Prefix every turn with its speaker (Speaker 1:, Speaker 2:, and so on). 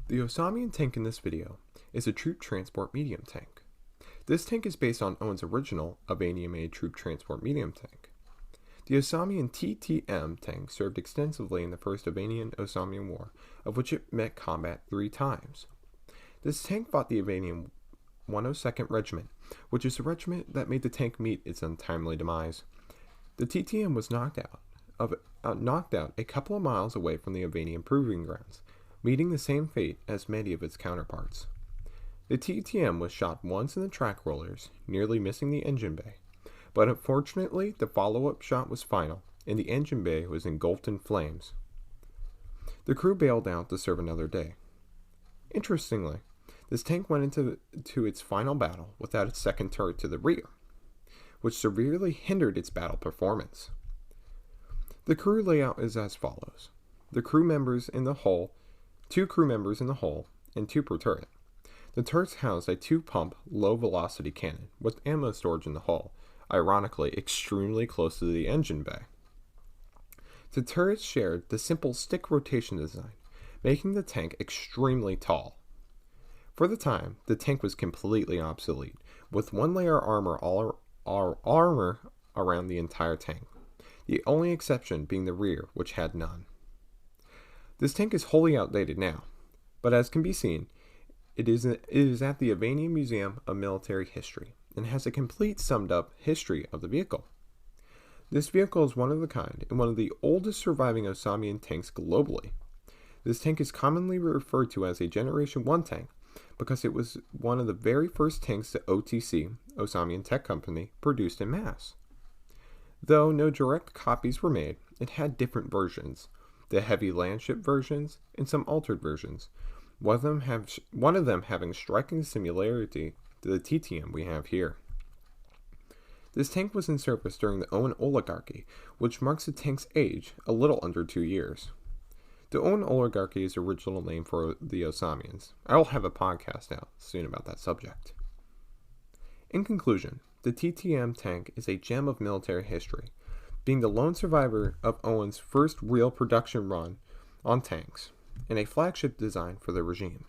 Speaker 1: The Owesamian tank in this video is a troop transport medium tank. This tank is based on Owen's original Owesamian troop transport medium tank. The Owesamian T.T.M tank served extensively in the First Owesamian War, of which it met combat 3 times. This tank fought the Owesamian 102nd Regiment, which is the regiment that made the tank meet its untimely demise. The T.T.M was knocked out a couple of miles away from the Owesamian proving grounds, meeting the same fate as many of its counterparts. The T.T.M was shot once in the track rollers, nearly missing the engine bay, but unfortunately the follow-up shot was final, and the engine bay was engulfed in flames. The crew bailed out to serve another day. Interestingly, this tank went into its final battle without its second turret to the rear, which severely hindered its battle performance. The crew layout is as follows. The crew members in the hull, 2 crew members in the hull, and 2 per turret. The turrets housed a 2-pump, low-velocity cannon with ammo storage in the hull, ironically extremely close to the engine bay. The turrets shared the simple stick rotation design, making the tank extremely tall. For the time, the tank was completely obsolete, with 1 layer armor around the entire tank, the only exception being the rear, which had none. This tank is wholly outdated now, but as can be seen, it is at the Owesamian Museum of Military History and has a complete summed-up history of the vehicle. This vehicle is one of a kind and one of the oldest surviving Owesamian tanks globally. This tank is commonly referred to as a Generation 1 tank because it was one of the very first tanks that OTC, Owesamian Tech Company, produced in mass. Though no direct copies were made, it had different versions, the heavy landship versions and some altered versions, one of them having striking similarity to the T.T.M we have here. This tank was in service during the Owen Oligarchy, which marks the tank's age a little under 2 years. The Owen Oligarchy is the original name for the Owesamians. I will have a podcast out soon about that subject. In conclusion, the T.T.M tank is a gem of military history, being the lone survivor of Owen's first real production run on tanks, and a flagship design for the regime.